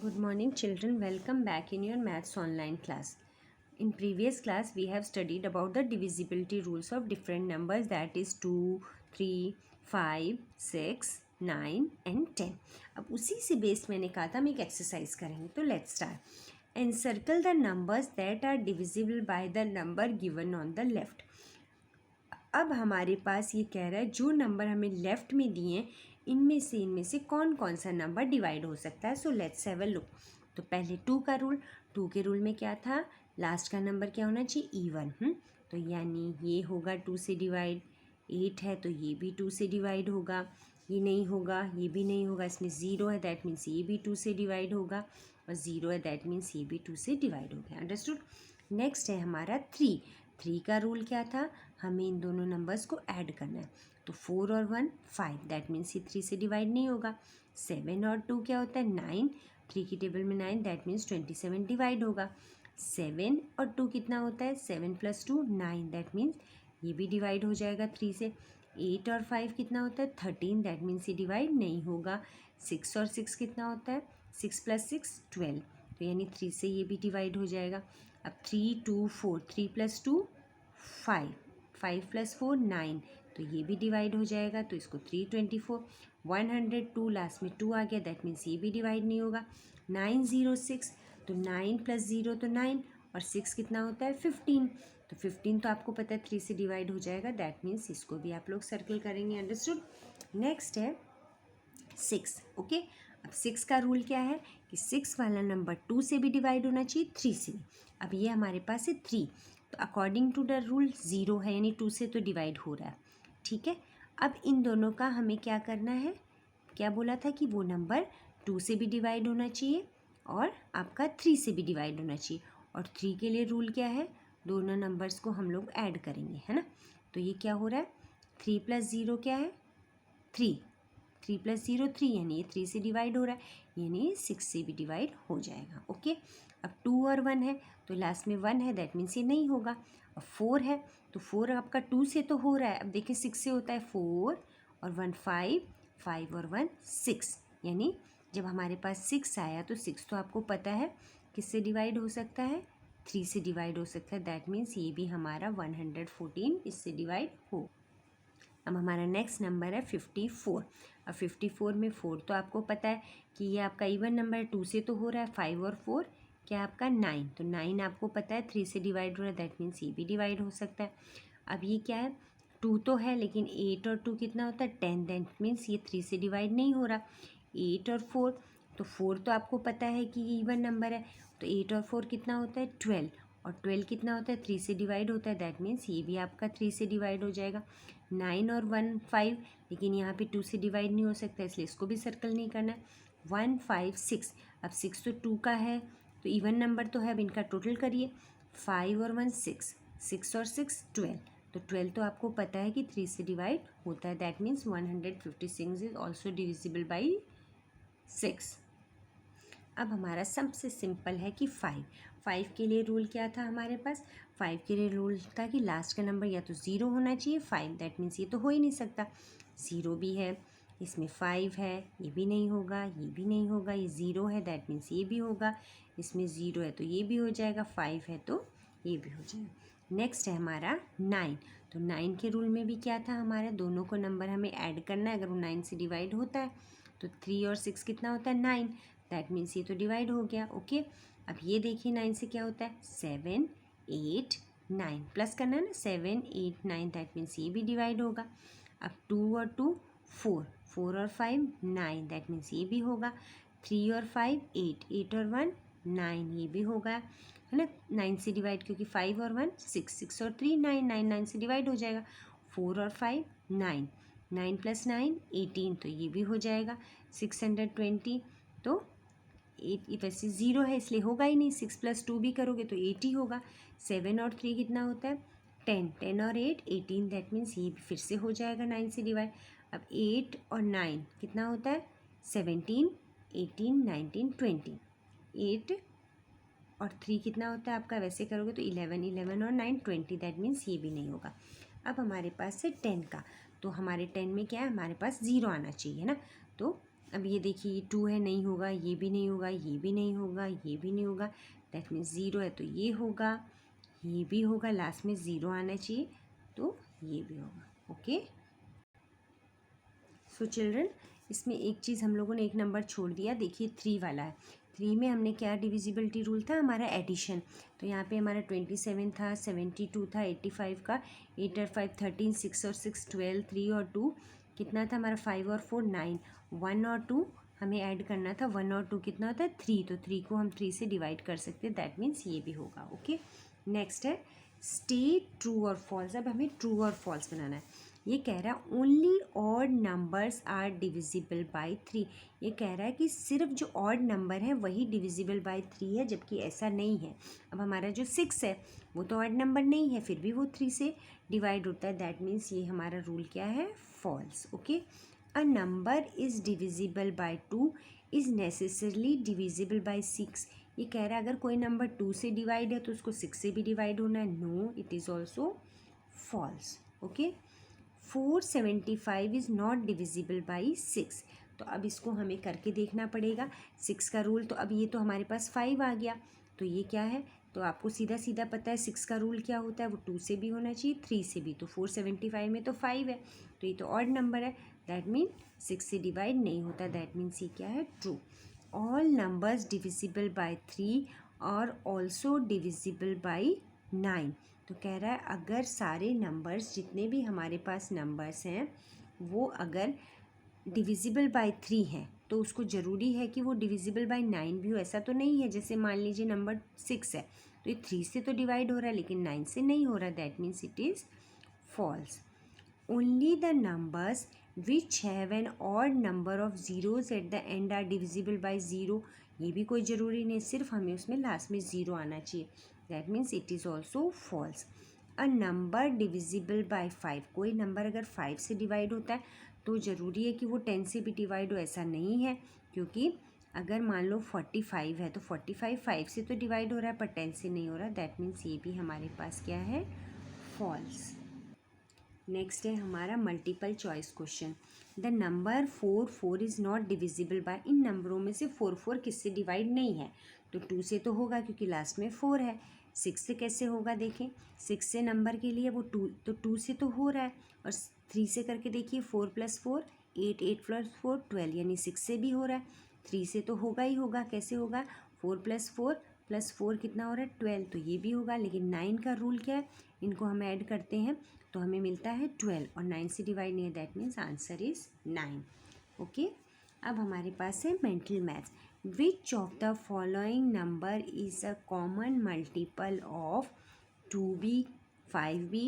Good morning children, welcome back in your maths online class. In previous class we have studied about the divisibility rules of different numbers, that is 2, 3, 5, 6, 9 and 10. अब उसी से based मैंने कहा था हम एक exercise करेंगे, तो let's start. Encircle the numbers that are divisible by the number given on the left. अब हमारे पास ये कह रहा है जो नंबर हमें लेफ़्ट में दिए हैं इनमें से कौन कौन सा नंबर डिवाइड हो सकता है. So let's have a look. तो पहले टू का रूल. टू के रूल में क्या था, लास्ट का नंबर क्या होना चाहिए, इवन. तो यानी ये होगा टू से डिवाइड. 8 है तो ये भी 2 से डिवाइड होगा. ये नहीं होगा, ये भी नहीं होगा. इसमें 0 है, दैट मीन्स ये भी 2 से डिवाइड होगा. और 0 है, दैट मीन्स ये भी 2 से डिवाइड हो गया. अंडरस्टूड. नेक्स्ट है हमारा 3. 3 का रूल क्या था, हमें इन दोनों नंबर्स को ऐड करना है. तो 4 और 1 5, दैट मीन्स ये 3 से डिवाइड नहीं होगा. 7 और 2 क्या होता है, 9. 3 की टेबल में 9, दैट मीन्स 27 डिवाइड होगा. 7 और 2 कितना होता है, 7 + 2 9, दैट मीन्स ये भी डिवाइड हो जाएगा 3 से. 8 और 5 कितना होता है, 13, दैट मीन्स ये डिवाइड नहीं होगा. 6 और 6 कितना होता है, 6 + 6 12, तो यानी 3 से ये भी डिवाइड हो जाएगा. अब 3 2 4, 3 + 2 5, 5 + 4 9, तो ये भी डिवाइड हो जाएगा. तो इसको 324. 102 लास्ट में 2 आ गया, दैट मीन्स ये भी डिवाइड नहीं होगा. 906, तो 9 + 0 तो 9 और 6 कितना होता है, 15. तो 15 तो आपको पता है 3 से डिवाइड हो जाएगा, दैट मीन्स इसको भी आप लोग सर्कल करेंगे. अंडरस्टूड. नेक्स्ट है 6. ओके. अब 6 का रूल क्या है कि 6 वाला नंबर 2 से भी डिवाइड होना चाहिए, 3 से. अब ये हमारे पास है 3, तो अकॉर्डिंग टू द रूल 0 है, यानी 2 से तो डिवाइड हो रहा है. ठीक है. अब इन दोनों का हमें क्या करना है, क्या बोला था कि वो नंबर 2 से भी डिवाइड होना चाहिए और आपका 3 से भी डिवाइड होना चाहिए. और 3 के लिए रूल क्या है, दोनों नंबर्स को हम लोग ऐड करेंगे, है ना. तो ये क्या हो रहा है, 3 + 0 क्या है, 3. 3 + 0 3, यानी ये 3 से डिवाइड हो रहा है, यानी 6 से भी डिवाइड हो जाएगा. ओके. अब 2 और 1 है तो लास्ट में 1 है, दैट मीन्स ये नहीं होगा. अब 4 है तो 4 आपका 2 से तो हो रहा है. अब देखिए 6 से होता है, 4 और 1 5, 5 और 1 6, यानी जब हमारे पास 6 आया तो 6 तो आपको पता है किससे डिवाइड हो सकता है, 3 से डिवाइड हो सकता है. दैट मीन्स ये भी हमारा 114 इससे डिवाइड हो. अब हमारा नेक्स्ट नंबर है 54. अब 54 में 4 तो आपको पता है कि ये आपका इवन नंबर है, 2 से तो हो रहा है. 5 और 4 क्या आपका 9, तो 9 आपको पता है 3 से डिवाइड हो रहा है, दैट मीन्स ये भी डिवाइड हो सकता है. अब ये क्या है, 2 तो है लेकिन 8 और 2 कितना होता है, 10, दैट मीन्स ये 3 से डिवाइड नहीं हो रहा. 8 और 4, तो 4 तो आपको पता है कि ये इवन नंबर है, तो 8 और 4 कितना होता है, 12. और 12 कितना होता है, 3 से डिवाइड होता है, दैट मीन्स ये भी आपका 3 से डिवाइड हो जाएगा. 9 और 1 5, लेकिन यहाँ पे 2 से डिवाइड नहीं हो सकता, इसलिए इसको भी सर्कल नहीं करना है. 1 5 6, अब 6 तो 2 का है तो इवन नंबर तो है. अब इनका टोटल करिए, 5 और 1 6, 6 और 6 12, तो 12 तो आपको पता है कि 3 से डिवाइड होता है, that means 156 is also divisible by 6. अब हमारा सबसे सिंपल है कि 5 के लिए रूल क्या था हमारे पास, 5 के लिए रूल था कि लास्ट का नंबर या तो 0 होना चाहिए. 5, दैट मीन्स ये तो हो ही नहीं सकता, 0 भी है, इसमें 5 है, ये भी नहीं होगा, ये भी नहीं होगा. ये 0 है, दैट मीन्स ये भी होगा, इसमें 0 है तो ये भी हो जाएगा, 5 है तो ये भी हो जाएगा. नेक्स्ट है हमारा 9. तो 9 के रूल में भी क्या था हमारा, दोनों को नंबर हमें ऐड करना है. अगर वो 9 से डिवाइड होता है तो 3 और 6 कितना होता है, 9, दैट मीन्स ये तो डिवाइड हो गया. ओके. अब ये देखिए 9 से क्या होता है, 7 8 9, प्लस करना है ना, 7 8 9, दैट मीन्स ये भी डिवाइड होगा. अब 2 और 2 4, 4 और 5 9, दैट मीन्स ये भी होगा. 3 और 5 8, 8 और 1 9, ये भी होगा, है ना. 9 से डिवाइड, क्योंकि 5 और 1 6, 6 और 3 9, 9 9 से डिवाइड हो जाएगा. 4 और 5 9, 9 + 9 18, तो ये भी हो जाएगा. 620, तो 8 वैसे 0 है इसलिए होगा ही नहीं. 6 + 2 भी करोगे तो 8 ही होगा. 7 और 3 कितना होता है, 10, 10 और 8 18, दैट मीन्स ये फिर से हो जाएगा 9 से डिवाइड. अब 8 और 9 कितना होता है, 17 18 19 20. 8 और 3 कितना होता है आपका, वैसे करोगे तो 11 11 और 9 20, दैट मीन्स ये भी नहीं होगा. अब हमारे पास है 10 का. तो हमारे 10 में क्या है, हमारे पास 0 आना चाहिए ना. तो अब ये देखिए, ये 2 है, नहीं होगा, ये भी नहीं होगा, ये भी नहीं होगा, ये भी नहीं होगा, दैट मीन्स 0 है तो ये होगा, ये भी होगा, लास्ट में 0 आना चाहिए तो ये भी होगा। ओके, सो चिल्ड्रन, इसमें एक चीज़ हम लोगों ने एक नंबर छोड़ दिया, देखिए 3 वाला है। 3 में हमने क्या डिविजिबिलिटी रूल था हमारा, एडिशन। तो यहाँ पे हमारा 27 था, 72 था, 85 का, 8 और 5 13, 6 और 6 12, 3 और 2 कितना था हमारा, 5 और 4 9, 1 और 2 हमें ऐड करना था, 1 और 2 कितना होता है 3, तो 3 को हम 3 से डिवाइड कर सकते हैं, दैट मीन्स ये भी होगा। ओके, नेक्स्ट है स्टेट ट्रू और फॉल्स। अब हमें ट्रू और फॉल्स बनाना है। ये कह रहा है only odd numbers are divisible by 3। ये कह रहा है कि सिर्फ जो ऑड नंबर है वही डिविजिबल बाई 3 है, जबकि ऐसा नहीं है। अब हमारा जो 6 है वो तो ऑड नंबर नहीं है, फिर भी वो 3 से डिवाइड होता है, दैट मीन्स ये हमारा रूल क्या है, false. Okay, a number is divisible by 2 is necessarily divisible by 6। ये कह रहा है अगर कोई नंबर 2 से डिवाइड है तो उसको 6 से भी डिवाइड होना है, no it is also false. Okay, 475 is not divisible by 6। तो अब इसको हमें करके देखना पड़ेगा 6 का रूल। तो अब ये तो हमारे पास 5 आ गया, तो ये क्या है, तो आपको सीधा सीधा पता है 6 का रूल क्या होता है, वो 2 से भी होना चाहिए, 3 से भी। तो 475 में तो 5 है, तो ये तो ऑड नंबर है, दैट मीन 6 से डिवाइड नहीं होता, दैट मीन्स ये क्या है, true. All numbers divisible by 3 और ऑल्सो डिविजिबल बाई 9। तो कह रहा है अगर सारे नंबर्स, जितने भी हमारे पास नंबर्स हैं, वो अगर डिविजिबल बाय 3 है तो उसको ज़रूरी है कि वो डिविजिबल बाय 9 भी हो। ऐसा तो नहीं है जैसे मान लीजिए नंबर 6 है तो ये 3 से तो डिवाइड हो रहा है लेकिन 9 से नहीं हो रहा, that means it is false. Only the numbers which have an odd number of zeros at the end are divisible by 0। ये भी कोई ज़रूरी नहीं, सिर्फ हमें उसमें लास्ट में 0 आना चाहिए, that means it is also false. A number divisible by 5। कोई नंबर अगर 5 से डिवाइड होता है तो ज़रूरी है कि वो 10 से भी डिवाइड हो, ऐसा नहीं है, क्योंकि अगर मान लो 45 है तो 45 5 से तो डिवाइड हो रहा है पर 10 से नहीं हो रहा, दैट मीन्स ये भी हमारे पास क्या है, फॉल्स। नेक्स्ट है हमारा multiple choice question. The number 4 4 is not divisible by. इन नंबरों में से 4 4 किससे डिवाइड नहीं है, तो 2 से तो होगा क्योंकि लास्ट में 4 है। 6 से कैसे होगा, देखें 6 से नंबर के लिए वो 2, तो 2 से तो हो रहा है, और 3 से करके देखिए 4 + 4 8, 8 + 4 12, यानी 6 से भी हो रहा है। 3 से तो होगा ही होगा, कैसे होगा, 4 + 4 + 4 कितना हो रहा है 12, तो ये भी होगा। लेकिन 9 का रूल क्या है, इनको हम ऐड करते हैं तो हमें मिलता है 12, और 9 से डिवाइड नहीं है, that means answer is 9। Okay, अब हमारे पास है mental maths. Which of the following number is a common multiple of 2b 5b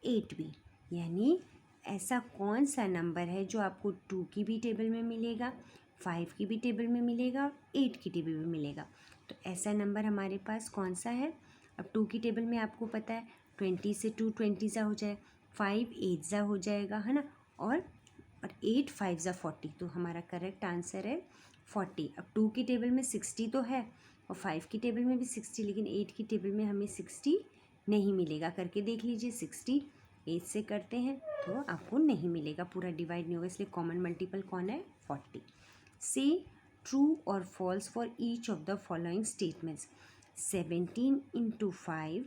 8b। यानी ऐसा कौन सा नंबर है जो आपको 2 की भी टेबल में मिलेगा, 5 की भी टेबल में मिलेगा, 8 की टेबल में मिलेगा। तो ऐसा नंबर हमारे पास कौन सा है। अब 2 की टेबल में आपको पता है 20 से 2 20 सा हो जाए, 5 8 सा हो जाएगा, है ना, और 8 5 सा 40, तो हमारा करेक्ट आंसर है 40। अब 2 की टेबल में 60 तो है और 5 की टेबल में भी 60, लेकिन 8 की टेबल में हमें 60 नहीं मिलेगा। करके देख लीजिए, 60 8 से करते हैं तो आपको नहीं मिलेगा, पूरा डिवाइड नहीं होगा, इसलिए कॉमन मल्टीपल कौन है, 40। से ट्रू और false for each of the following statements. 17 × 5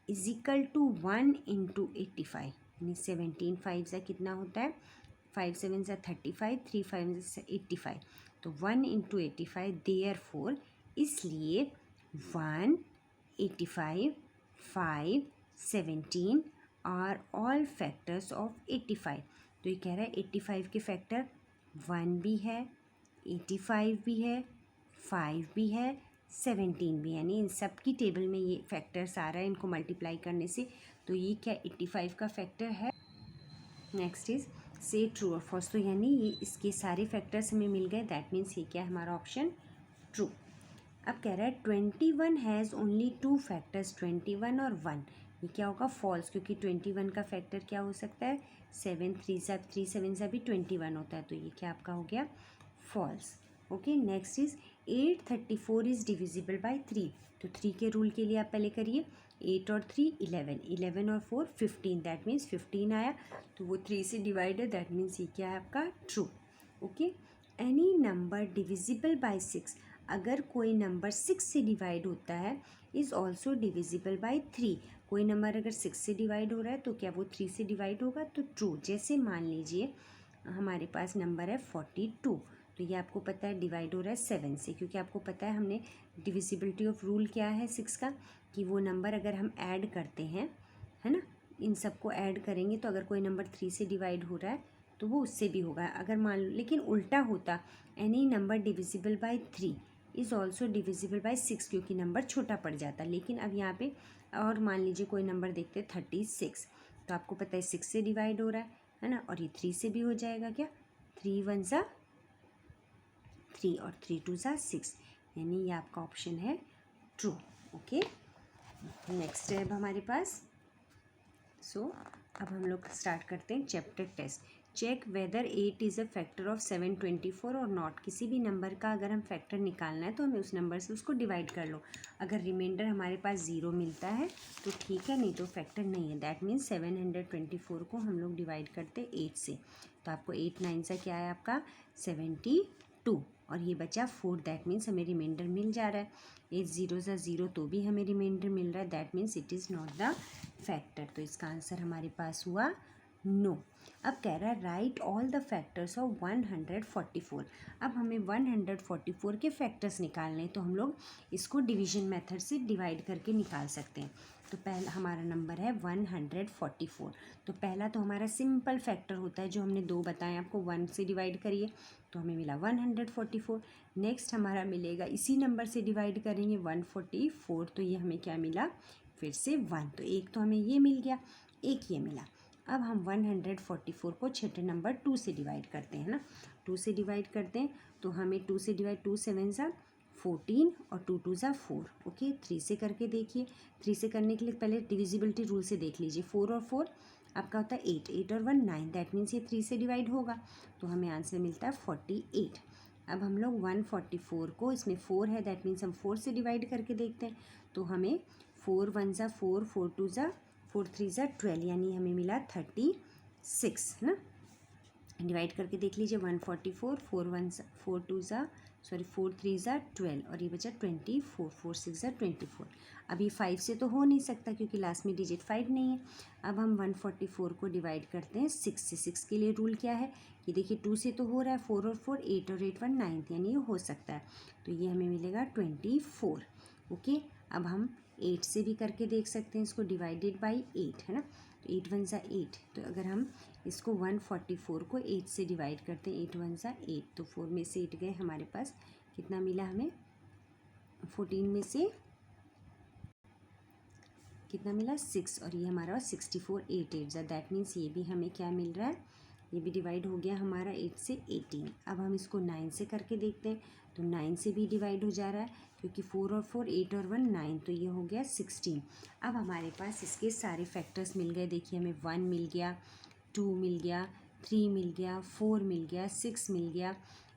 is equal to 1 × 85, यानी 17 5 सा कितना होता है, 5 7 सा 35, 3 5 सा 85, तो 1 × 85, देयरफॉर इसलिए 1 85 5 17 आर ऑल फैक्टर्स ऑफ 85। तो ये कह रहा है 85 के फैक्टर 1 भी है, 85 भी है, 5 भी है, 17 भी, यानी इन सब की टेबल में ये फैक्टर्स आ रहा है इनको मल्टीप्लाई करने से, तो ये क्या 85 का फैक्टर है। नेक्स्ट इज से ट्रू और फॉल्स, तो यानी ये इसके सारे फैक्टर्स हमें मिल गए, दैट मीन्स ये क्या है हमारा ऑप्शन ट्रू। अब कह रहा है 21 हैज़ ओनली 2 फैक्टर्स, 21 और 1, ये क्या होगा, फॉल्स, क्योंकि 21 का फैक्टर क्या हो सकता है, 7 3 7 सा भी 21 होता है, तो ये क्या आपका हो गया, false. Okay, next is 834 is divisible by 3। तो 3 के रूल के लिए आप पहले करिए, 8 और 3 11, 11 और 4 15, दैट मीन्स 15 आया, तो वो 3 से डिवाइड है, दैट मीन्स ये क्या है आपका true. Okay, any number divisible bye 6, अगर कोई नंबर 6 से डिवाइड होता है, इज़ ऑल्सो डिविजिबल बाय 3, कोई नंबर अगर 6 से डिवाइड हो रहा है तो क्या वो 3 से डिवाइड होगा? तो ट्रू। जैसे मान लीजिए हमारे पास नंबर है 42, तो ये आपको पता है डिवाइड हो रहा है 7 से, क्योंकि आपको पता है हमने डिविजिबिलिटी ऑफ रूल क्या है 6 का, कि वो नंबर अगर हम ऐड करते हैं, है ना, इन सबको ऐड करेंगे तो अगर कोई नंबर 3 से डिवाइड हो रहा है तो वो उससे भी होगा। अगर मान लो लेकिन उल्टा होता, any number divisible by 3 is also divisible by 6, क्योंकि नंबर छोटा पड़ जाता। लेकिन अब यहाँ पे और मान लीजिए कोई नंबर देखते 36, तो आपको पता है 6 से डिवाइड हो रहा है ना, और ये 3 से भी हो जाएगा। क्या 3 1 ज़ा 3 और 3 2 ज़ा 6, यानी ये आपका ऑप्शन है ट्रू। ओके, नेक्स्ट है अब हमारे पास। अब हम लोग स्टार्ट करते हैं chapter test. Check whether 8 is a factor of 724 और नॉट। किसी भी नंबर का अगर हम फैक्टर निकालना है तो हमें उस नंबर से उसको डिवाइड कर लो। अगर रिमाइंडर हमारे पास 0 मिलता है तो ठीक है, नहीं तो फैक्टर नहीं है। दैट मीन्स 724 को हम लोग डिवाइड करते 8 से, तो आपको 8 9 से क्या है आपका 72, और ये बचा 4, दैट मीन्स हमें रिमाइंडर मिल जा रहा है। 8 0 ज़ा 0 तो भी हमें रिमाइंडर मिल रहा है, that means it is not the factor. तो इसका आंसर हमारे पास हुआ नो। अब कह रहा है right all the factors of 144। अब हमें 144 के फैक्टर्स निकालने हैं, तो हम लोग इसको डिवीजन मेथड से डिवाइड करके निकाल सकते हैं। तो पहला हमारा नंबर है 144, तो पहला तो हमारा सिंपल फैक्टर होता है जो हमने 2 बताए आपको, 1 से डिवाइड करिए तो हमें मिला 144। नेक्स्ट हमारा मिलेगा इसी नंबर से डिवाइड करेंगे 144, तो ये हमें क्या मिला फिर से 1, तो एक तो हमें ये मिल गया, एक ये मिला। अब हम 144 को छठे नंबर 2 से डिवाइड करते हैं ना, 2 से डिवाइड करते हैं तो हमें 2 से डिवाइड 2 7 ज़ा 14 और 2 2 ज़ा 4। ओके, 3 से करके देखिए। 3 से करने के लिए पहले डिविजिबिलिटी रूल से देख लीजिए। 4 और 4 आपका होता है 8, 8 और 1 9, दैट मीन्स ये 3 से डिवाइड होगा, तो हमें आंसर मिलता है 48। अब हम लोग 144 को, इसमें 4 है दैट मीन्स हम 4 से डिवाइड करके देखते हैं, तो हमें 4 1 ज़ा 4, 4 2 ज़ा 4 3 ज़ा 12, यानी हमें मिला 36 ना। डिवाइड करके देख लीजिए 144, 4 2 ज़ा 4 3 ज़ा 12 और ये बचा 24, 4 6 ज़ा 24। अब ये 5 से तो हो नहीं सकता क्योंकि लास्ट में डिजिट 5 नहीं है। अब हम 144 को डिवाइड करते हैं 6 से। 6 के लिए रूल क्या है कि देखिए 2 से तो हो रहा है, 4 और 4 8 और 8 1 9, यानी ये हो सकता है, तो ये हमें मिलेगा 24। ओके, अब हम 8 से भी करके देख सकते हैं इसको, डिवाइडेड बाई 8 है ना, तो 8 1 ज़ा 8, तो अगर हम इसको 144 को 8 से डिवाइड करते हैं, 8 1 ज़ा 8, तो 4 में से 8 गए, हमारे पास कितना मिला हमें 14 में से कितना मिला 6, और ये हमारा 64 8 8 ज़ा, दैट मीन्स ये भी हमें क्या मिल रहा है, ये भी डिवाइड हो गया हमारा 8 से 18। अब हम इसको 9 से करके देखते हैं, तो 9 से भी डिवाइड हो जा रहा है क्योंकि 4 और 4 8 और 1 9, तो ये हो गया 16। अब हमारे पास इसके सारे फैक्टर्स मिल गए। देखिए हमें 1 मिल गया, 2 मिल गया, 3 मिल गया, 4 मिल गया, 6 मिल गया,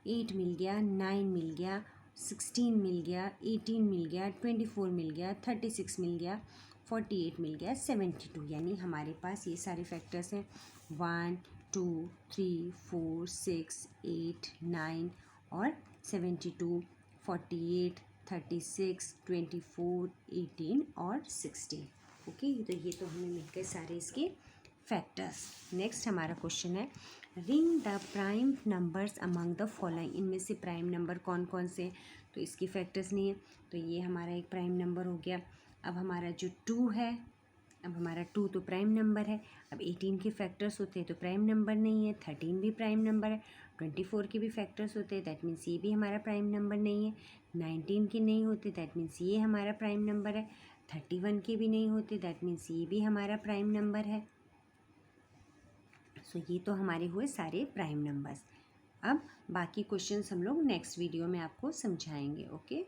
8 मिल गया, 9 मिल गया, 16 मिल गया, 18 मिल गया, 24 मिल गया, 36 मिल गया, 48 मिल गया, 72, यानी हमारे पास ये सारे फैक्टर्स हैं 1 2 3 4 6 8 9 और 72 48 36 24 18 और 16। ओके, तो ये तो हमें मिल गए सारे इसके फैक्टर्स। नेक्स्ट हमारा क्वेश्चन है ring the prime numbers among the following. इनमें से प्राइम नंबर कौन कौन से, तो इसके फैक्टर्स नहीं है, तो ये हमारा एक प्राइम नंबर हो गया। अब हमारा जो 2 है, अब हमारा 2 तो प्राइम नंबर है। अब 18 के फैक्टर्स होते हैं तो प्राइम नंबर नहीं है, 13 भी प्राइम नंबर है, 24 के भी फैक्टर्स होते हैं, दैट मीन्स ये भी हमारा प्राइम नंबर नहीं है, 19 के नहीं होते, दैट मीन्स ये हमारा प्राइम नंबर है, 31 के भी नहीं होते, दैट मीन्स ये भी हमारा प्राइम नंबर है। सो ये तो हमारे हुए सारे प्राइम नंबर्स। अब बाकी क्वेश्चंस हम लोग नेक्स्ट वीडियो में आपको समझाएंगे। ओके।